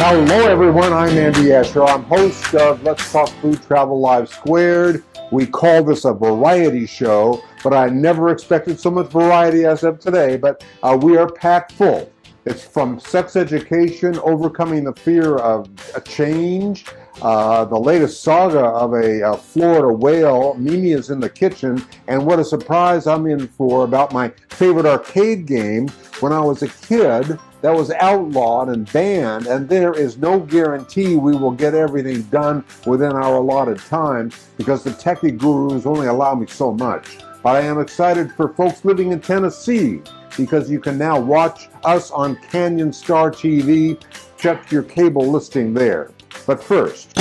Hello everyone, I'm Andy Asher. I'm host of Let's Talk Food Travel Live Squared. We call this a variety show, but I never expected so much variety as of today, but we are packed full. It's from sex education, overcoming the fear of a change, the latest saga of a Florida whale. Mimi is in the kitchen, and what a surprise I'm in for about my favorite arcade game when I was a kid that was outlawed and banned, and there is no guarantee we will get everything done within our allotted time because the techie gurus only allow me so much. But I am excited for folks living in Tennessee because you can now watch us on Canyon Star TV. Check your cable listing there. But first,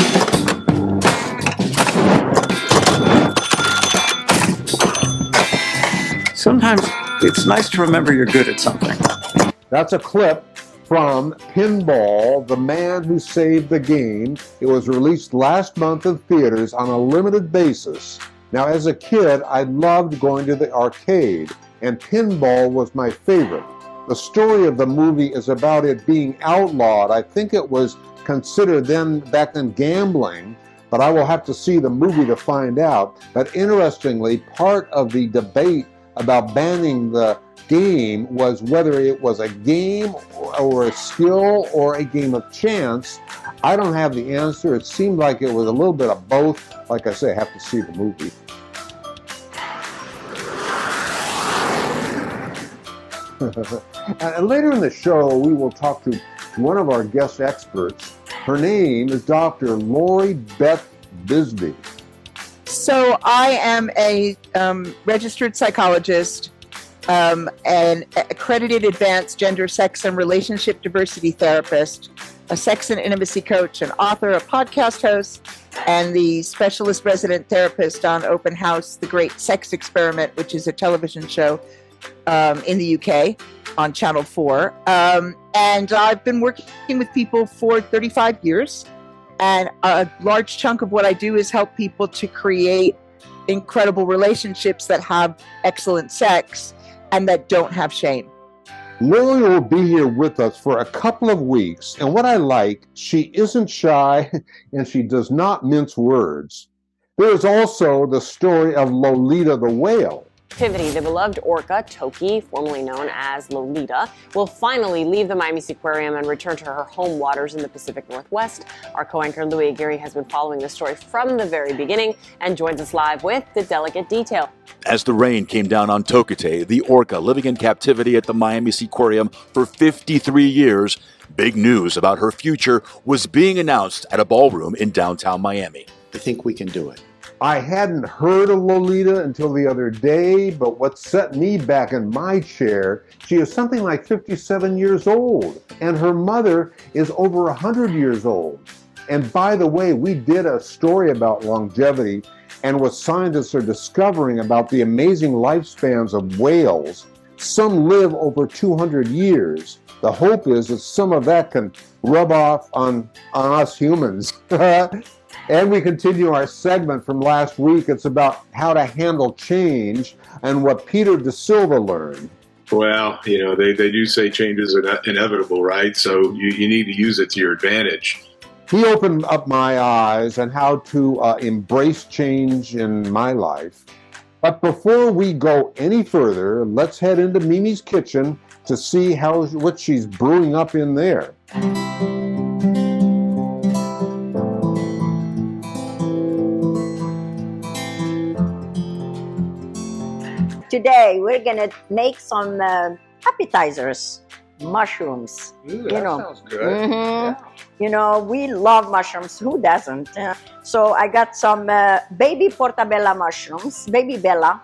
sometimes it's nice to remember you're good at something. that's a clip from Pinball, The Man Who Saved the Game. It was released last month in theaters on a limited basis. Now, as a kid, I loved going to the arcade, and Pinball was my favorite. The story of the movie is about it being outlawed. I think it was considered back then gambling, but I will have to see the movie to find out. But interestingly, part of the debate about banning the game was whether it was a game or a skill or a game of chance. I don't have the answer. It seemed like it was a little bit of both. Like I say, I have to see the movie. And later in the show, we will talk to one of our guest experts. Her name is Dr. Lori Beth Bisbey. So I am a registered psychologist, an accredited advanced gender, sex, and relationship diversity therapist, a sex and intimacy coach, an author, a podcast host, and the specialist resident therapist on Open House, The Great Sex Experiment, which is a television show in the UK on Channel 4. And I've been working with people for 35 years. And a large chunk of what I do is help people to create incredible relationships that have excellent sex and that don't have shame. Lori will be here with us for a couple of weeks. And what I like, she isn't shy and she does not mince words. There is also the story of Lolita the whale. The beloved orca, Toki, formerly known as Lolita, will finally leave the Miami Aquarium and return to her home waters in the Pacific Northwest. Our co-anchor Louis Aguirre has been following the story from the very beginning and joins us live with the delicate detail. As the rain came down on Tokite, the orca living in captivity at the Miami Aquarium for 53 years, big news about her future was being announced at a ballroom in downtown Miami. I think we can do it. I hadn't heard of Lolita until the other day, but what set me back in my chair, she is something like 57 years old, and her mother is over 100 years old. And by the way, we did a story about longevity and what scientists are discovering about the amazing lifespans of whales. Some live over 200 years. The hope is that some of that can rub off on us humans. And we continue our segment from last week. It's about how to handle change and what Peter De Silva learned. Well, they do say change is inevitable, right? So you need to use it to your advantage. He opened up my eyes on how to embrace change in my life. But before we go any further, let's head into Mimi's kitchen to see what she's brewing up in there. Today we're gonna make some appetizers, mushrooms. Ooh, that sounds good. Mm-hmm. Yeah. We love mushrooms. Who doesn't? So I got some baby portabella mushrooms, baby bella.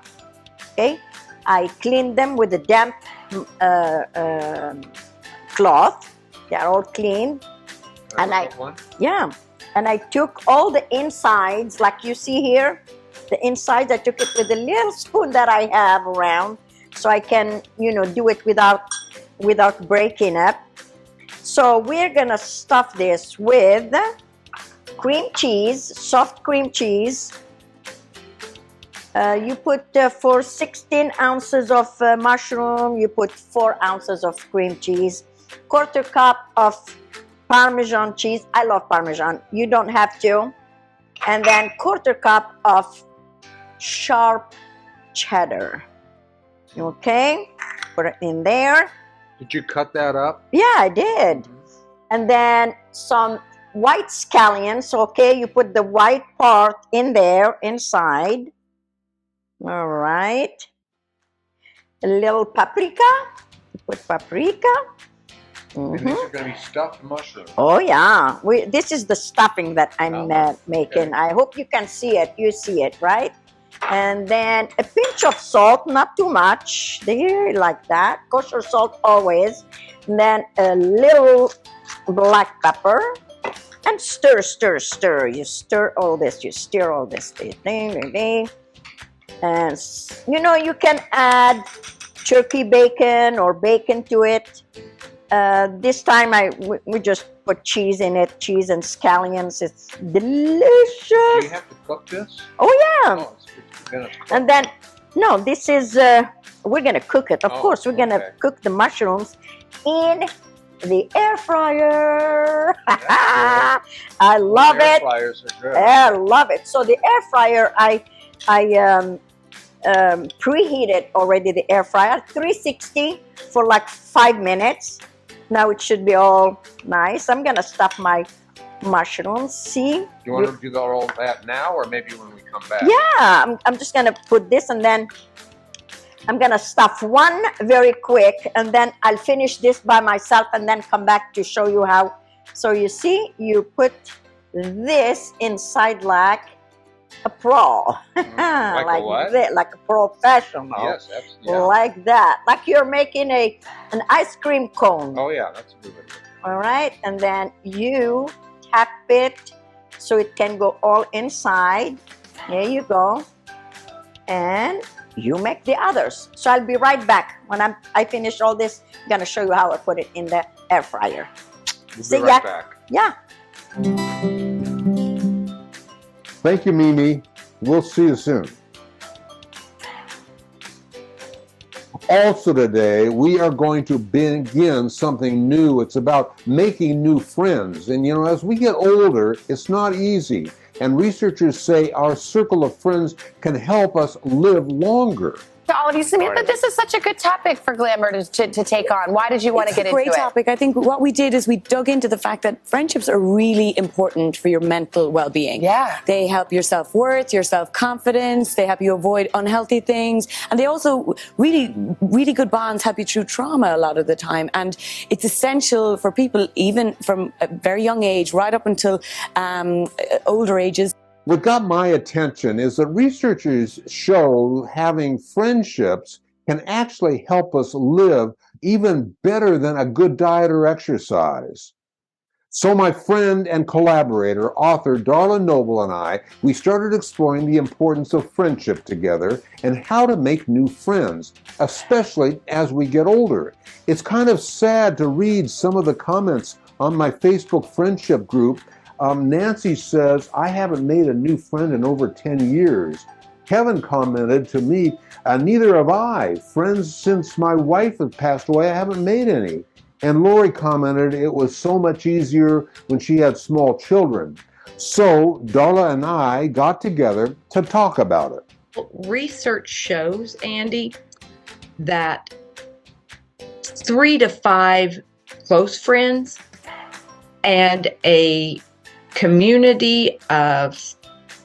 Okay, I cleaned them with a damp cloth. They're all clean, and I took all the insides, like you see here. The inside, I took it with a little spoon that I have around, so I can, do it without breaking up. So we're gonna stuff this with cream cheese, soft cream cheese. You put for 16 ounces of mushroom, you put 4 ounces of cream cheese, quarter cup of Parmesan cheese. I love Parmesan. You don't have to. And then 1/4 cup of sharp cheddar. Okay, put it in there. Did you cut that up? Yeah, I did. And then some white scallions. Okay, you put the white part in there, inside. All right. A little paprika. You put paprika. And these are going to be stuffed mushrooms. Oh yeah, this is the stuffing that I'm making. Okay. I hope you can see it. You see it, right? And then a pinch of salt, not too much. There, like that. Kosher salt always. And then a little black pepper. And stir, stir, stir. You stir all this. You stir all this. Ding, ding, ding. And you know, you can add turkey bacon or bacon to it. This time we just put cheese in it, cheese and scallions. It's delicious. Do you have to cook this? Oh yeah. Oh, and then, no, this is, we're going to cook it. Of course, we're going to cook the mushrooms in the air fryer. I love it. Air fryers are good. I love it. So the air fryer, I preheated already the air fryer, 360 for like 5 minutes. Now it should be all nice. I'm going to stuff my mushrooms. See? Do you want to do all that now or maybe when we come back? Yeah, I'm just going to put this and then I'm going to stuff one very quick and then I'll finish this by myself and then come back to show you how. So you see, you put this inside like a pro. Like a what? Like a professional. Yes, absolutely. Like that. Like you're making an ice cream cone. Oh yeah, that's a good one. All right, and then you tap it so it can go all inside. There you go. And you make the others. So I'll be right back. When I finish all this, I'm gonna show you how I put it in the air fryer. We'll be right back. Yeah. Thank you, Mimi. We'll see you soon. Also today, we are going to begin something new. It's about making new friends. And you know, as we get older, it's not easy. And researchers say our circle of friends can help us live longer. To all of you, Samantha, this is such a good topic for Glamour to take on. Why did you want to get into it? It's a great topic. I think what we did is we dug into the fact that friendships are really important for your mental well-being. Yeah. They help your self-worth, your self-confidence. They help you avoid unhealthy things. And they also really, really good bonds help you through trauma a lot of the time. And it's essential for people, even from a very young age, right up until older ages. What got my attention is that researchers show having friendships can actually help us live even better than a good diet or exercise. So my friend and collaborator, author Darla Noble and I, we started exploring the importance of friendship together and how to make new friends, especially as we get older. It's kind of sad to read some of the comments on my Facebook friendship group. Nancy says, I haven't made a new friend in over 10 years. Kevin commented to me, neither have I. Friends since my wife has passed away, I haven't made any. And Lori commented, it was so much easier when she had small children. So Darla and I got together to talk about it. Research shows, Andy, that 3 to 5 close friends and a community of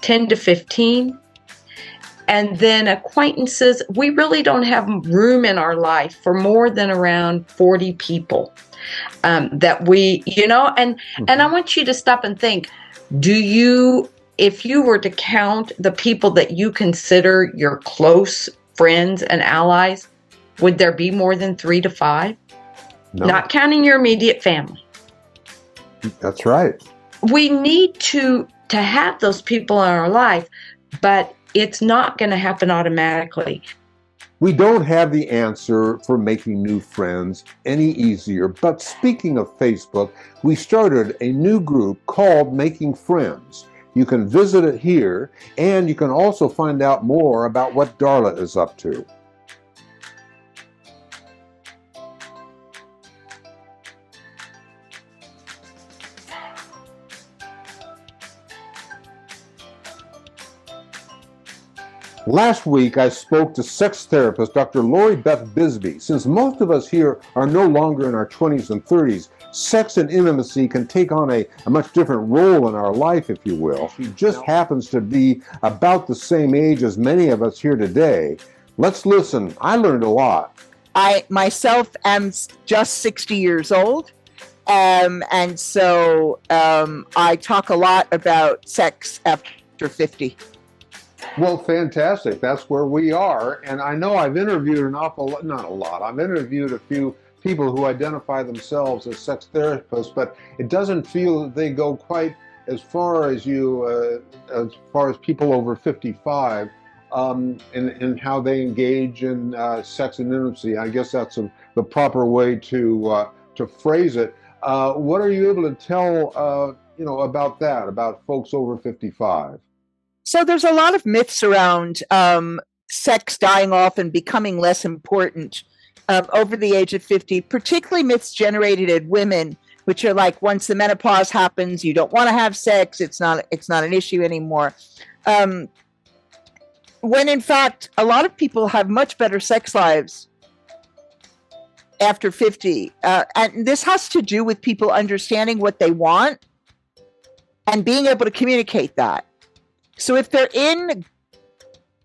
10 to 15, and then acquaintances. We really don't have room in our life for more than around 40 people that we, you know, and I want you to stop and think, if you were to count the people that you consider your close friends and allies, would there be more than 3 to 5? No. Not counting your immediate family. That's right. We need to have those people in our life, but it's not going to happen automatically. We don't have the answer for making new friends any easier, but speaking of Facebook, we started a new group called Making Friends. You can visit it here, and you can also find out more about what Darla is up to. Last week, I spoke to sex therapist Dr. Lori Beth Bisbey. Since most of us here are no longer in our 20s and 30s, sex and intimacy can take on a much different role in our life, if you will. She just happens to be about the same age as many of us here today. Let's listen. I learned a lot. I myself am just 60 years old. And so I talk a lot about sex after 50. Well, fantastic. That's where we are. And I know I've interviewed an awful lot, not a lot, I've interviewed a few people who identify themselves as sex therapists, but it doesn't feel that they go quite as far as people over 55 in how they engage in sex and intimacy. I guess that's the proper way to phrase it. What are you able to tell, about that, about folks over 55? So there's a lot of myths around sex dying off and becoming less important over the age of 50, particularly myths generated in women, which are like, once the menopause happens, you don't want to have sex. It's not an issue anymore. When in fact, a lot of people have much better sex lives after 50. And this has to do with people understanding what they want and being able to communicate that. So if they're in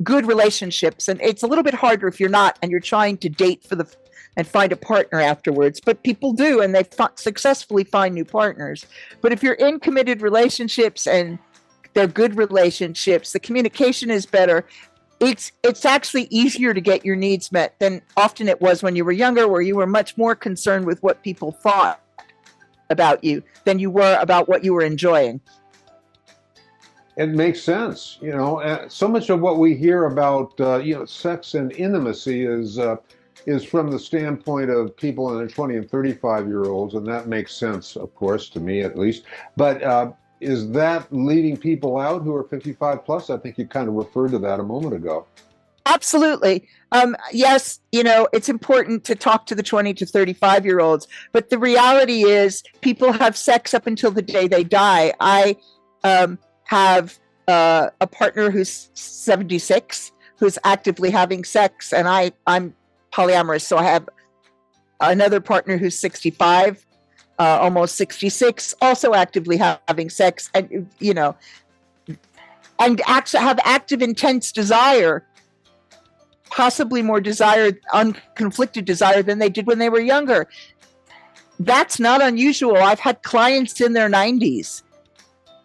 good relationships, and it's a little bit harder if you're not and you're trying to date and find a partner afterwards, but people do, and they successfully find new partners. But if you're in committed relationships and they're good relationships, the communication is better. It's actually easier to get your needs met than often it was when you were younger, where you were much more concerned with what people thought about you than you were about what you were enjoying. It makes sense. So much of what we hear about, sex and intimacy is from the standpoint of people in their 20 and 35-year-olds, and that makes sense, of course, to me at least. But is that leaving people out who are 55 plus? I think you kind of referred to that a moment ago. Absolutely. Yes, it's important to talk to the 20 to 35-year-olds, but the reality is people have sex up until the day they die. I have a partner who's 76 who's actively having sex, and I'm polyamorous, so I have another partner who's 65, almost 66, also actively having sex, and actually have active, intense desire, possibly more desire, unconflicted desire than they did when they were younger. That's not unusual. I've had clients in their 90s.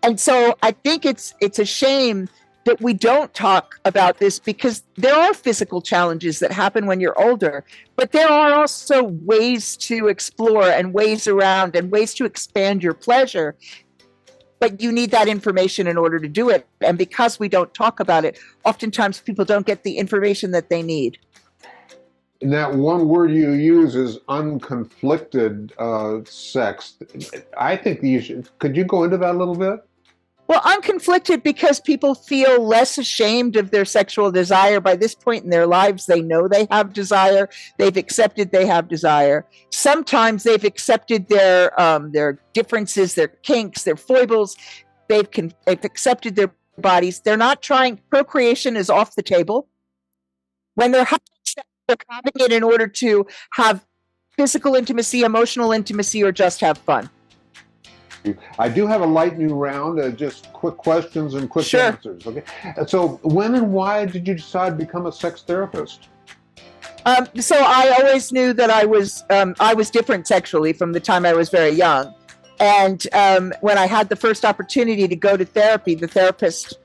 And so I think it's a shame that we don't talk about this, because there are physical challenges that happen when you're older, but there are also ways to explore and ways around and ways to expand your pleasure. But you need that information in order to do it. And because we don't talk about it, oftentimes people don't get the information that they need. And that one word you use is unconflicted sex. I think could you go into that a little bit? Well, unconflicted because people feel less ashamed of their sexual desire. By this point in their lives, they know they have desire. They've accepted they have desire. Sometimes they've accepted their differences, their kinks, their foibles. They've accepted their bodies. They're not trying. Procreation is off the table. When they're having sex, they're having it in order to have physical intimacy, emotional intimacy, or just have fun. I do have a light new round, just quick questions and quick answers. Okay. So when and why did you decide to become a sex therapist? So I always knew that I was different sexually from the time I was very young. And when I had the first opportunity to go to therapy, the therapist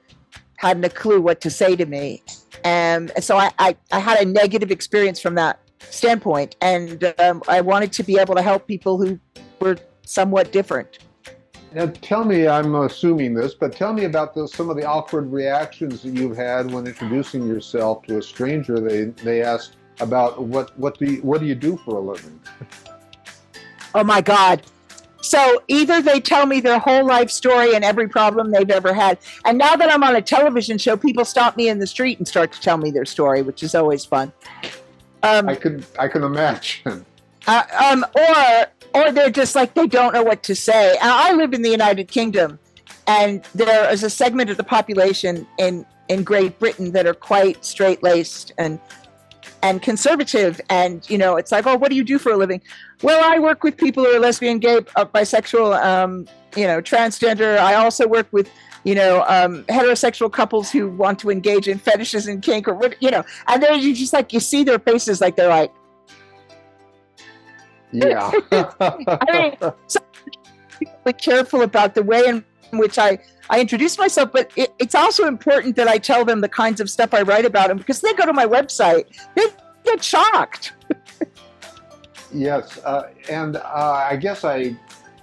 hadn't a clue what to say to me. And so I had a negative experience from that standpoint. And I wanted to be able to help people who were somewhat different. Now, tell me, I'm assuming this, but tell me about some of the awkward reactions that you've had when introducing yourself to a stranger. They ask about what do you do for a living? Oh my God. So either they tell me their whole life story and every problem they've ever had. And now that I'm on a television show, people stop me in the street and start to tell me their story, which is always fun. I can imagine. Or they're just like, they don't know what to say. And I live in the United Kingdom, and there is a segment of the population in in Great Britain that are quite straight-laced and conservative. And, you know, it's like, oh, what do you do for a living? Well, I work with people who are lesbian, gay, bisexual, you know, transgender. I also work with, you know, heterosexual couples who want to engage in fetishes and kink, or what, you know, and then you just like, you see their faces like they're like, yeah. I mean, so be careful about the way in which I introduce myself, but it's also important that I tell them the kinds of stuff I write about them, because they go to my website, they get shocked. Yes, and I guess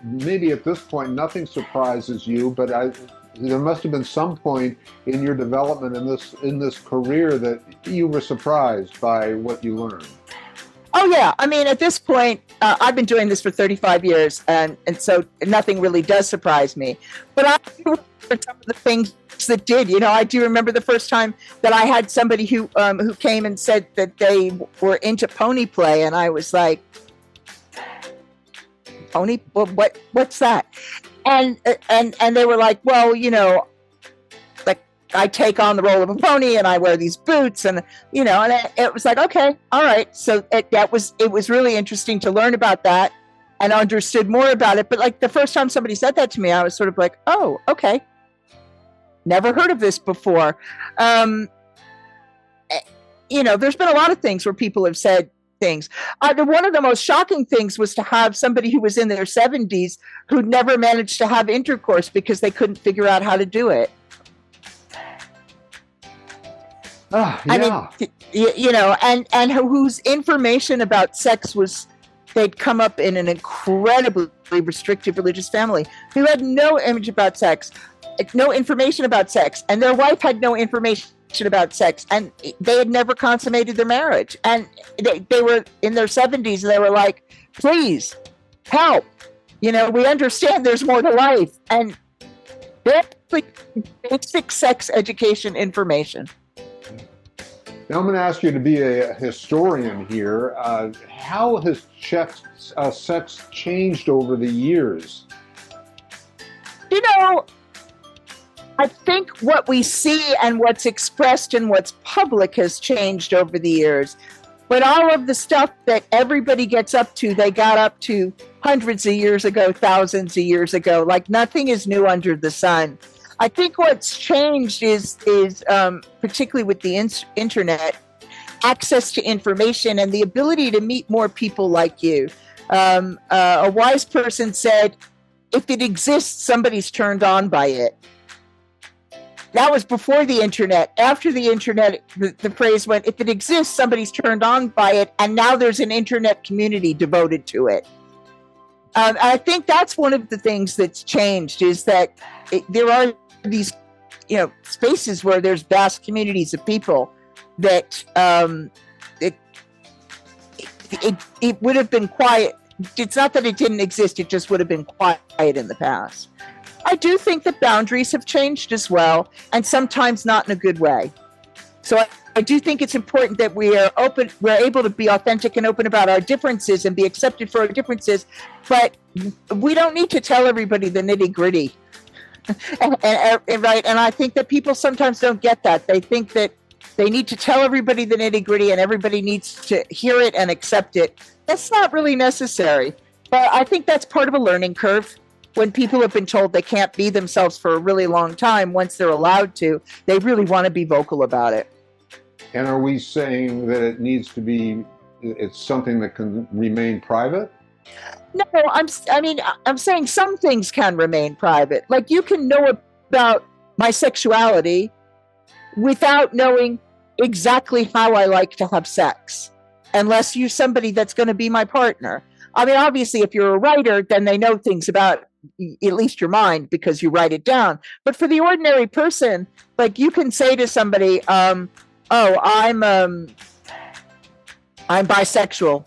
maybe at this point nothing surprises you, but there must have been some point in your development in this career that you were surprised by what you learned. Oh yeah, I mean, at this point, I've been doing this for 35 years, and so nothing really does surprise me. But I remember some of the things that did. You know, I do remember the first time that I had somebody who came and said that they were into pony play, and I was like, pony? Well, what's that? And they were like, well, you know, like I take on the role of a pony and I wear these boots, and you know, and it was like, okay, all right. So it was really interesting to learn about that and understood more about it. But like the first time somebody said that to me, I was sort of like, oh, okay, never heard of this before. You know, there's been a lot of things where people have said things. One of the most shocking things was to have somebody who was in their 70s who'd never managed to have intercourse because they couldn't figure out how to do it. Yeah. I mean, you know, and whose information about sex they'd come up in an incredibly restrictive religious family who had no image about sex, no information about sex, and their wife had no information about sex, and they had never consummated their marriage, and they were in their 70s, and they were like, please help, you know, we understand there's more to life, and that's like basic sex education information. Now I'm going to ask you to be a historian here. How has sex changed over the years? You know, I think what we see and what's expressed and what's public has changed over the years. But all of the stuff that everybody gets up to, they got up to hundreds of years ago, thousands of years ago. Like nothing is new under the sun. I think what's changed is particularly with the internet, access to information and the ability to meet more people like you. A wise person said, if it exists, somebody's turned on by it. That was before the internet. After the internet, the phrase went, if it exists, somebody's turned on by it, and now there's an internet community devoted to it. I think that's one of the things that's changed, is that there are these, you know, spaces where there's vast communities of people that it would have been quiet. It's not that it didn't exist, it just would have been quiet in the past. I do think that boundaries have changed as well, and sometimes not in a good way. So I do think it's important that we're able to be authentic and open about our differences and be accepted for our differences, but we don't need to tell everybody the nitty-gritty. Right? And I think that people sometimes don't get that. They think that they need to tell everybody the nitty-gritty and everybody needs to hear it and accept it. That's not really necessary. But I think that's part of a learning curve. When people have been told they can't be themselves for a really long time, once they're allowed to, they really want to be vocal about it. And are we saying that it's something that can remain private? No, I'm saying some things can remain private. Like you can know about my sexuality without knowing exactly how I like to have sex, unless you're somebody that's going to be my partner. I mean, obviously, if you're a writer, then they know things about at least your mind because you write it down. But for the ordinary person, like you can say to somebody, I'm bisexual.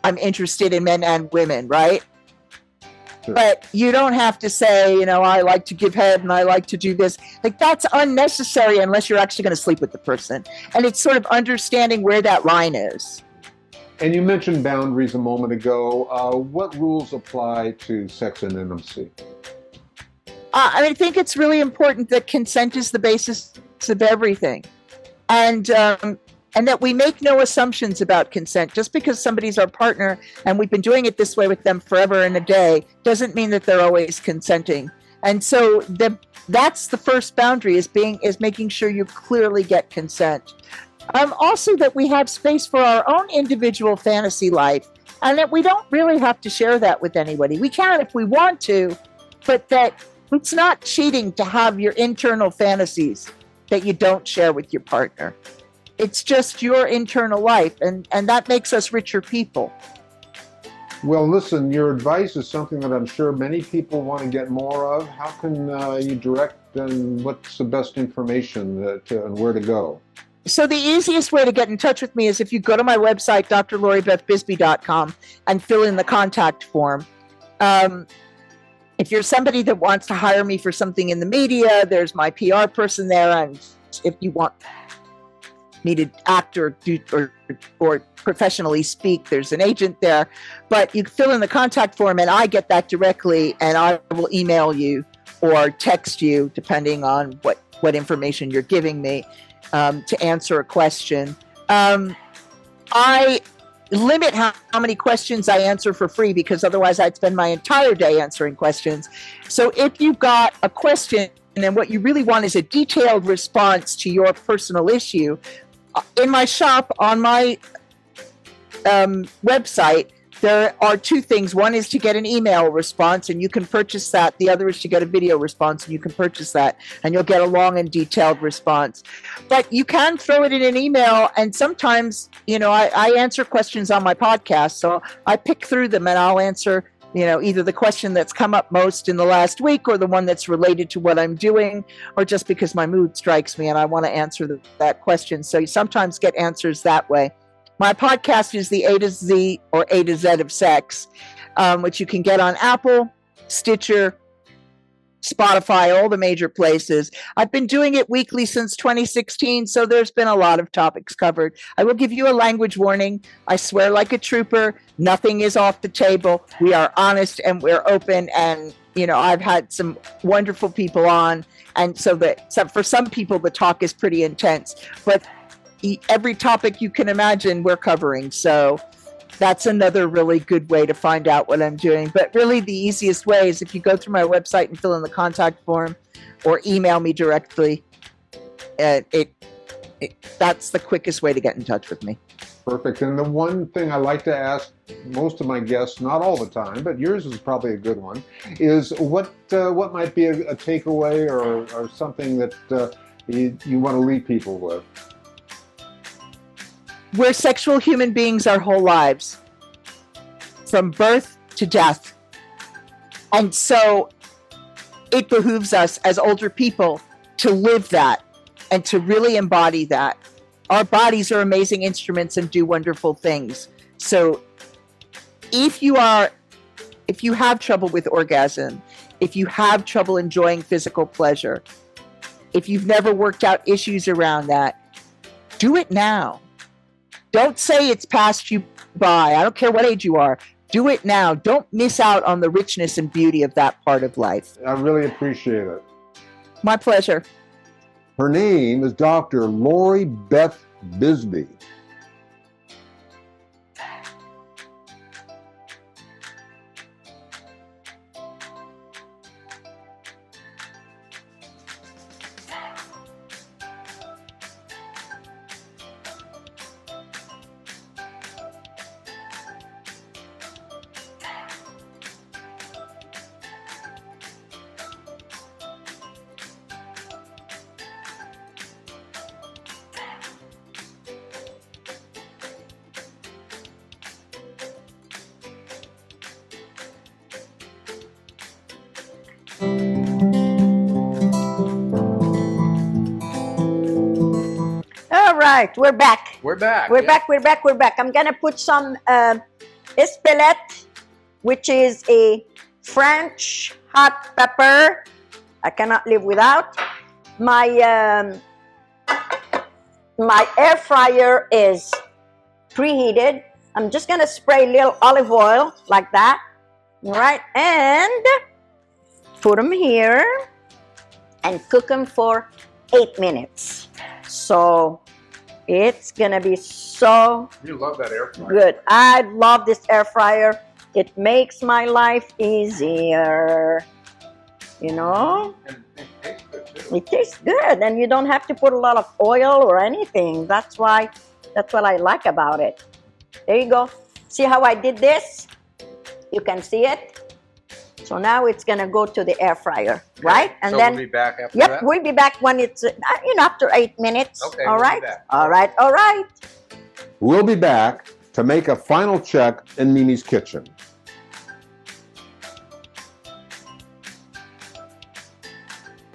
I'm interested in men and women, right? Sure. But you don't have to say, you know, I like to give head and I like to do this. Like that's unnecessary unless you're actually going to sleep with the person. And it's sort of understanding where that line is. And you mentioned boundaries a moment ago. What rules apply to sex and intimacy? I think it's really important that consent is the basis of everything. And that we make no assumptions about consent. Just because somebody's our partner and we've been doing it this way with them forever and a day doesn't mean that they're always consenting. And so that's the first boundary, is making sure you clearly get consent. Also, that we have space for our own individual fantasy life, and that we don't really have to share that with anybody. We can if we want to, but that it's not cheating to have your internal fantasies that you don't share with your partner. It's just your internal life, and that makes us richer people. Well, listen, your advice is something that I'm sure many people want to get more of. How can you direct, and what's the best information and where to go? So the easiest way to get in touch with me is if you go to my website, drloribethbisbey.com, and fill in the contact form. If you're somebody that wants to hire me for something in the media, there's my PR person there, and if you want me to act or professionally speak, there's an agent there. But you fill in the contact form and I get that directly, and I will email you or text you, depending on what information you're giving me, to answer a question. I limit how many questions I answer for free, because otherwise I'd spend my entire day answering questions. So if you've got a question and what you really want is a detailed response to your personal issue, in my shop on my website, there are two things. One is to get an email response, and you can purchase that. The other is to get a video response, and you can purchase that, and you'll get a long and detailed response. But you can throw it in an email, and sometimes, I answer questions on my podcast, so I pick through them, and I'll answer, either the question that's come up most in the last week, or the one that's related to what I'm doing, or just because my mood strikes me and I want to answer that question. So you sometimes get answers that way. My podcast is the A to Z or A to Z of Sex, which you can get on Apple, Stitcher, Spotify, all the major places. I've been doing it weekly since 2016, so there's been a lot of topics covered. I will give you a language warning. I swear like a trooper, nothing is off the table. We are honest and we're open, and I've had some wonderful people on, and so for some people the talk is pretty intense, but every topic you can imagine we're covering. So that's another really good way to find out what I'm doing. But really the easiest way is if you go through my website and fill in the contact form, or email me directly. That's the quickest way to get in touch with me. Perfect. And the one thing I like to ask most of my guests, not all the time, but yours is probably a good one, is what might be a takeaway or something that you want to leave people with? We're sexual human beings our whole lives, from birth to death. And so it behooves us as older people to live that and to really embody that. Our bodies are amazing instruments and do wonderful things. So if you have trouble with orgasm, if you have trouble enjoying physical pleasure, if you've never worked out issues around that, do it now. Don't say it's passed you by. I don't care what age you are. Do it now. Don't miss out on the richness and beauty of that part of life. I really appreciate it. My pleasure. Her name is Dr. Lori Beth Bisbey. All right, we're back. We're back. We're back. I'm gonna put some espelette, which is a French hot pepper. I cannot live without. My air fryer is preheated. I'm just gonna spray a little olive oil like that. All right, and put them here and cook them for 8 minutes. So it's gonna be so You love that air fryer. good. I love this air fryer. It makes my life easier. You know? And it tastes good too. It tastes good, and you don't have to put a lot of oil or anything. That's what I like about it. There you go. See how I did this? You can see it. So now it's gonna go to the air fryer, right? And so then we'll be back after yep, that? we'll be back when it's after 8 minutes. Okay, all we'll be right. back. All right. All right. We'll be back to make a final check in Mimi's kitchen.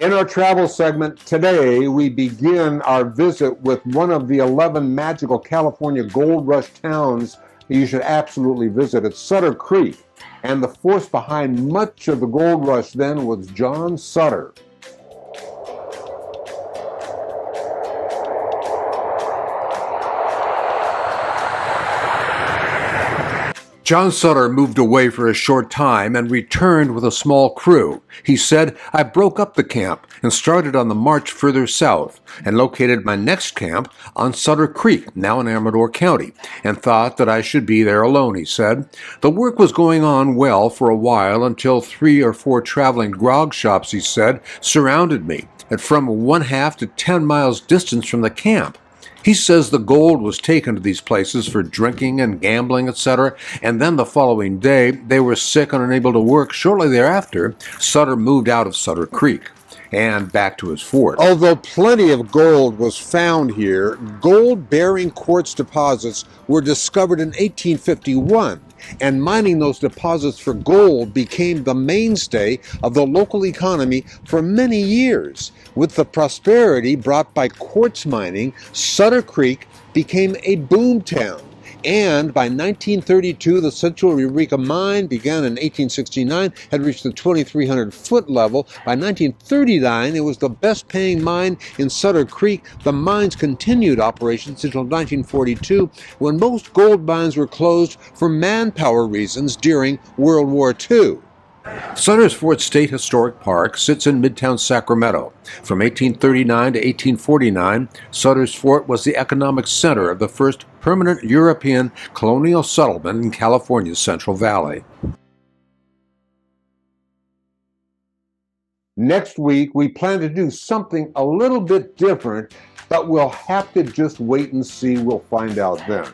In our travel segment today, we begin our visit with one of the 11 magical California gold rush towns you should absolutely visit. It's Sutter Creek. And the force behind much of the gold rush then was John Sutter. John Sutter moved away for a short time and returned with a small crew. He said, "I broke up the camp and started on the march further south and located my next camp on Sutter Creek, now in Amador County, and thought that I should be there alone," he said. "The work was going on well for a while until 3 or 4 traveling grog shops," he said, "surrounded me at from 1/2 to 10 miles distance from the camp. He says the gold was taken to these places for drinking and gambling, etc., and then the following day they were sick and unable to work. Shortly thereafter, Sutter moved out of Sutter Creek and back to his fort. Although plenty of gold was found here, gold-bearing quartz deposits were discovered in 1851, and mining those deposits for gold became the mainstay of the local economy for many years. With the prosperity brought by quartz mining, Sutter Creek became a boom town. And by 1932, the Central Eureka mine began in 1869, had reached the 2,300-foot level. By 1939, it was the best-paying mine in Sutter Creek. The mine's continued operations until 1942, when most gold mines were closed for manpower reasons during World War II. Sutter's Fort State Historic Park sits in Midtown Sacramento. From 1839 to 1849, Sutter's Fort was the economic center of the first permanent European colonial settlement in California's Central Valley. Next week, we plan to do something a little bit different, but we'll have to just wait and see. We'll find out then.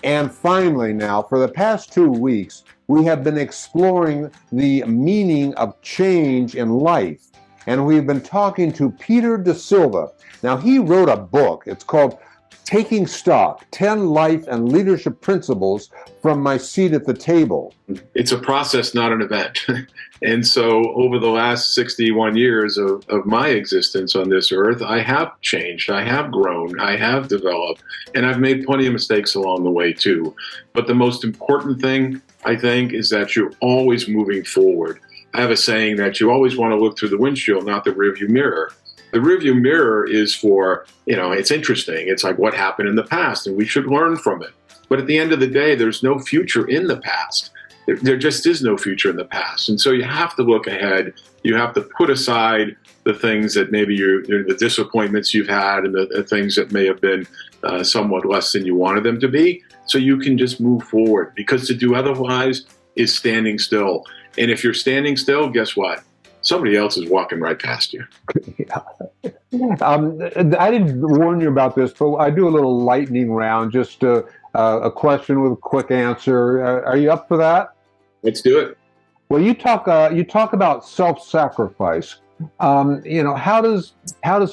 And finally now, for the past 2 weeks, we have been exploring the meaning of change in life. And we've been talking to Peter De Silva. Now, he wrote a book. It's called Taking Stock, 10 Life and Leadership Principles from My Seat at the Table. It's a process, not an event. And so over the last 61 years of my existence on this earth, I have changed, I have grown, I have developed, and I've made plenty of mistakes along the way too. But the most important thing, I think, is that you're always moving forward. I have a saying that you always want to look through the windshield, not the rearview mirror. The rearview mirror is for, it's interesting. It's like what happened in the past, and we should learn from it. But at the end of the day, there's no future in the past. There just is no future in the past. And so you have to look ahead. You have to put aside the things that maybe the disappointments you've had and the things that may have been somewhat less than you wanted them to be, so you can just move forward. Because to do otherwise is standing still. And if you're standing still, guess what? Somebody else is walking right past you. I didn't warn you about this, but I do a little lightning round, just a question with a quick answer. Are you up for that? Let's do it. Well, you talk about self-sacrifice. How does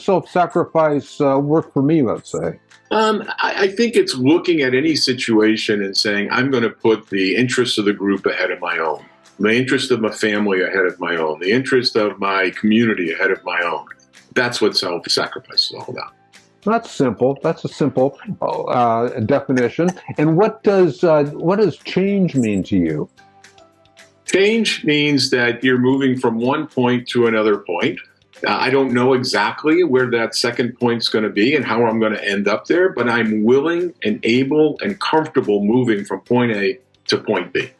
self-sacrifice work for me, let's say? I think it's looking at any situation and saying, I'm going to put the interests of the group ahead of my own, the interest of my family ahead of my own, the interest of my community ahead of my own. That's what self-sacrifice is all about. That's simple. That's a simple definition. And what does change mean to you? Change means that you're moving from one point to another point. I don't know exactly where that second point's going to be and how I'm going to end up there, but I'm willing and able and comfortable moving from point A to point B.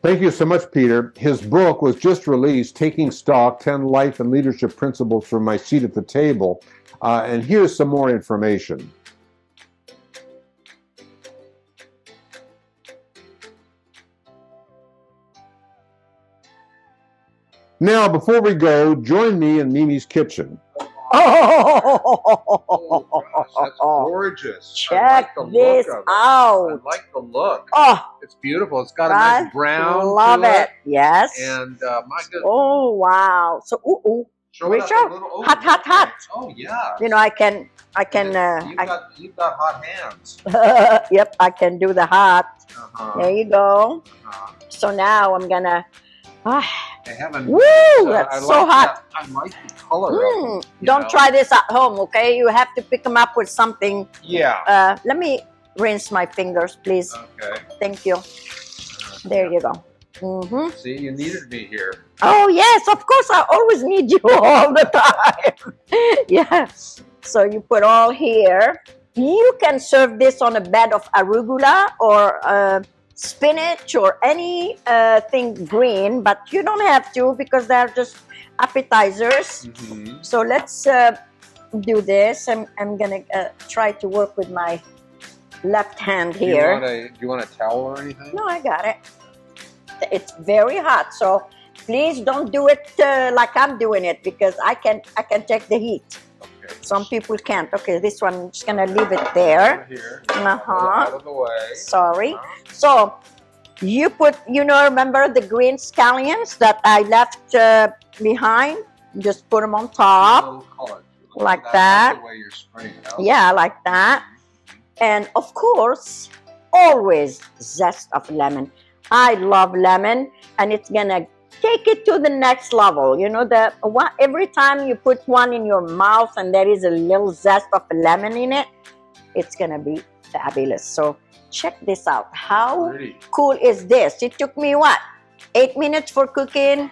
Thank you so much, Peter. His book was just released, Taking Stock, 10 Life and Leadership Principles from My Seat at the Table. And here's some more information. Now, before we go, join me in Mimi's kitchen. Oh, gosh, that's gorgeous. Check this out. I like the look. Oh, it's beautiful. It's got a I nice brown. love to it. Yes. And my goodness. Oh, wow. So, Show reach it out. a little. Hot, hot, hot. Oh yeah. You know, I can. You've got hot hands. Yep, I can do the hot. There you go. So now I'm gonna. I haven't. Woo! That's so hot. I like the color. Of them, Don't try this at home, okay? You have to pick them up with something. Yeah. Let me rinse my fingers, please. Okay. Thank you. There you go. Mm-hmm. See, you needed me here. Oh, yes, of course. I always need you all the time. Yeah. So you put all here. You can serve this on a bed of arugula or spinach or anything green, but you don't have to because they're just appetizers. So let's do this. I'm going to try to work with my left hand here. Do you want a towel or anything? No, I got it. It's very hot, so please don't do it like I'm doing it because I can take the heat. Okay. Some people can't. Okay, this one I'm just gonna leave it there. Here. Out of the way. Sorry. So you put, remember the green scallions that I left behind? Just put them on top, like that. The way you're spreading it out. Yeah, like that. And of course, always zest of lemon. I love lemon, and it's gonna take it to the next level. Every time you put one in your mouth and there is a little zest of lemon in it, it's gonna be fabulous. So check this out. How cool is this? It took me 8 minutes for cooking,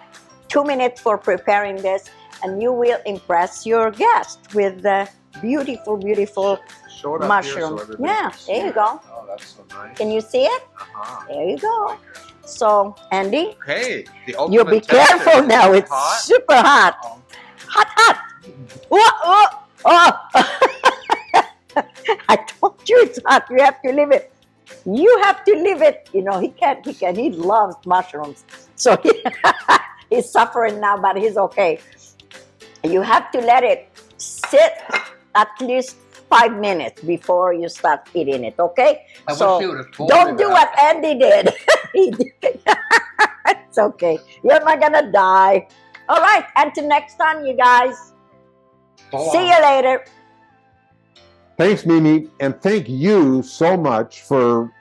2 minutes for preparing this, and you will impress your guest with the beautiful, beautiful mushroom. Yeah, there you go. Oh, that's so nice. Can you see it? There you go. So, Andy, okay, you be careful now. It's super hot. Hot. I told you it's hot. You have to leave it. You have to leave it. He loves mushrooms. So he's suffering now, but he's okay. You have to let it sit at least 5 minutes before you start eating it, okay? So don't do what Andy did. It's okay. You're not gonna die. All right, until next time, you guys. See you later. Thanks, Mimi, and thank you so much for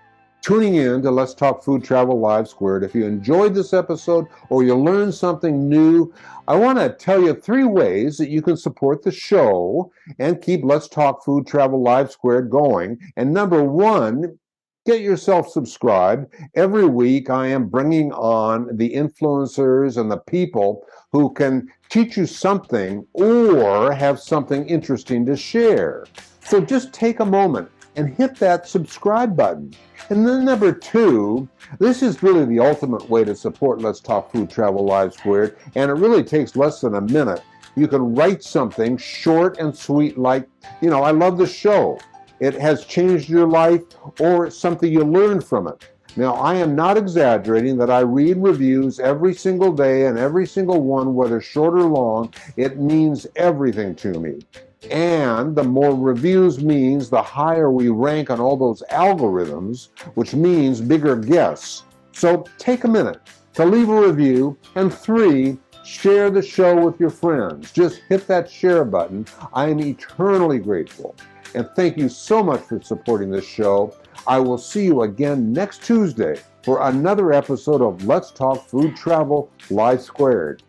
tuning in to Let's Talk Food Travel Live Squared. If you enjoyed this episode or you learned something new, I want to tell you 3 ways that you can support the show and keep Let's Talk Food Travel Live Squared going. And number 1, get yourself subscribed. Every week I am bringing on the influencers and the people who can teach you something or have something interesting to share. So just take a moment and hit that subscribe button. And then number 2, this is really the ultimate way to support Let's Talk Food Travel Live Squared, and it really takes less than a minute. You can write something short and sweet like, I love the show. It has changed your life, or it's something you learned from it. Now, I am not exaggerating that I read reviews every single day, and every single one, whether short or long, it means everything to me. And the more reviews means the higher we rank on all those algorithms, which means bigger guests. So take a minute to leave a review. And 3, share the show with your friends. Just hit that share button. I am eternally grateful. And thank you so much for supporting this show. I will see you again next Tuesday for another episode of Let's Talk Food Travel Live Squared.